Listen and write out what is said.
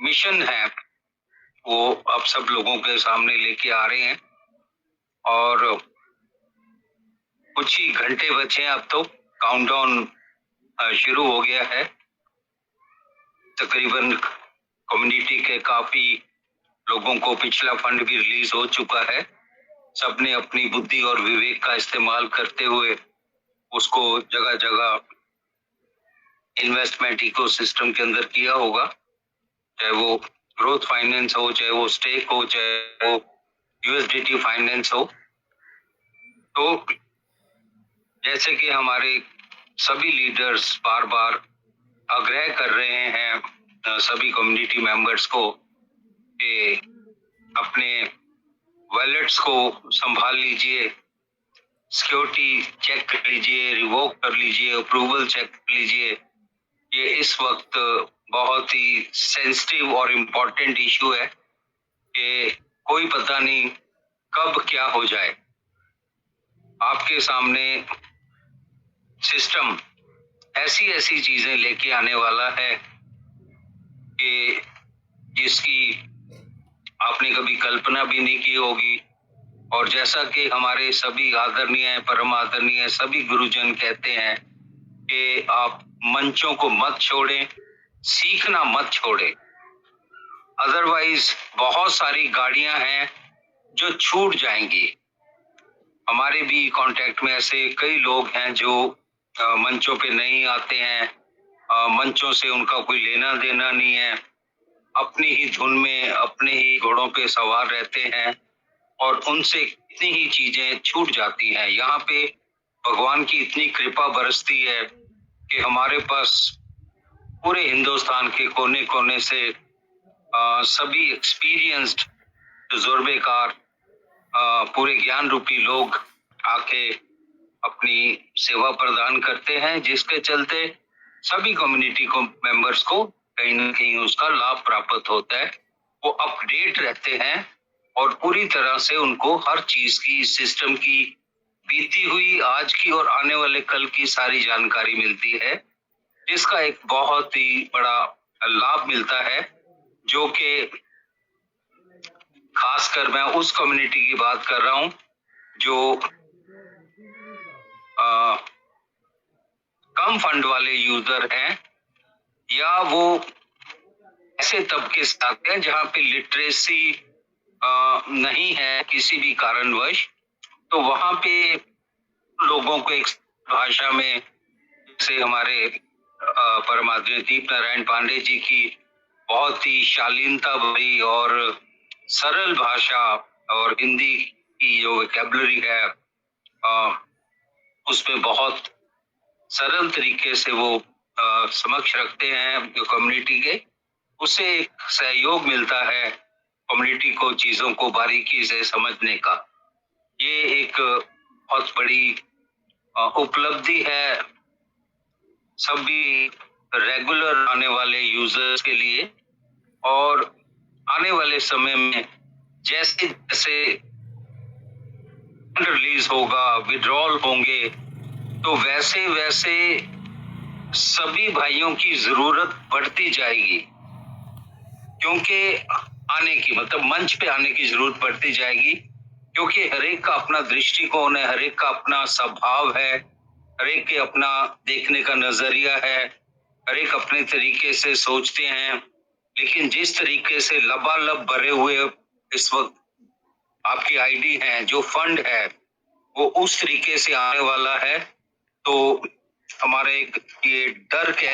Mission है वो अब सब लोगों के सामने लेके आ रहे हैं और कुछ ही घंटे बचे हैं। अब तो काउंटडाउन शुरू हो गया है। तकरीबन कम्युनिटी के काफी लोगों को पिछला फंड भी रिलीज हो चुका है। सबने अपनी बुद्धि और विवेक का इस्तेमाल करते हुए उसको जगह जगह इन्वेस्टमेंट इकोसिस्टम के अंदर किया होगा, चाहे वो ग्रोथ फाइनेंस हो, चाहे वो स्टेक हो, चाहे वो यूएसडीटी फाइनेंस हो। तो जैसे कि हमारे सभी लीडर्स बार बार आग्रह कर रहे हैं सभी कम्युनिटी मेंबर्स को कि अपने वॉलेट्स को संभाल लीजिए, सिक्योरिटी चेक कर लीजिए, रिवोक कर लीजिए, अप्रूवल चेक कर लीजिए। ये इस वक्त बहुत ही सेंसिटिव और इम्पोर्टेंट इशू है कि कोई पता नहीं कब क्या हो जाए। आपके सामने सिस्टम ऐसी ऐसी चीजें लेके आने वाला है कि जिसकी आपने कभी कल्पना भी नहीं की होगी। और जैसा कि हमारे सभी आदरणीय परम आदरणीय सभी गुरुजन कहते हैं कि आप मंचों को मत छोड़ें, सीखना मत छोड़ें। अदरवाइज बहुत सारी गाड़ियां हैं जो छूट जाएंगी। हमारे भी कांटेक्ट में ऐसे कई लोग हैं जो मंचों पे नहीं आते हैं, मंचों से उनका कोई लेना देना नहीं है, अपनी ही धुन में अपने ही घोड़ों पे सवार रहते हैं और उनसे कितनी ही चीजें छूट जाती हैं। यहाँ पे भगवान की इतनी कृपा बरसती है कि हमारे पास पूरे हिंदुस्तान के कोने कोने से सभी एक्सपीरियंस्ड तजुर्बेकार पूरे ज्ञान रूपी लोग आके अपनी सेवा प्रदान करते हैं, जिसके चलते सभी कम्युनिटी को मेंबर्स को कहीं ना कहीं उसका लाभ प्राप्त होता है। वो अपडेट रहते हैं और पूरी तरह से उनको हर चीज की, सिस्टम की, बीती हुई आज की और आने वाले कल की सारी जानकारी मिलती है, जिसका एक बहुत ही बड़ा लाभ मिलता है। जो कि खासकर मैं उस कम्युनिटी की बात कर रहा हूं जो कम फंड वाले यूजर हैं या वो ऐसे तबके से आते हैं जहां पे लिटरेसी नहीं है किसी भी कारणवश। तो वहां पे लोगों को एक भाषा में, जैसे हमारे परमात्मा दीप नारायण पांडे जी की बहुत ही शालीनता भरी और सरल भाषा और हिंदी की जो वोकैबुलरी है उसमें बहुत सरल तरीके से वो समक्ष रखते हैं जो कम्युनिटी के। उससे एक सहयोग मिलता है कम्युनिटी को चीजों को बारीकी से समझने का। ये एक बहुत बड़ी उपलब्धि है सभी रेगुलर आने वाले यूजर्स के लिए। और आने वाले समय में जैसे जैसे रिलीज होगा, विड्रॉल होंगे, तो वैसे वैसे सभी भाइयों की जरूरत बढ़ती जाएगी, क्योंकि आने की मतलब मंच पे आने की जरूरत बढ़ती जाएगी, क्योंकि हर एक का अपना दृष्टिकोण है, हर एक का अपना स्वभाव है, हर एक के अपना देखने का नजरिया है, हर एक अपने तरीके से सोचते हैं। लेकिन जिस तरीके से लबालब भरे हुए इस वक्त आपकी आईडी है, जो फंड है वो उस तरीके से आने वाला है, तो हमारे एक ये डर कह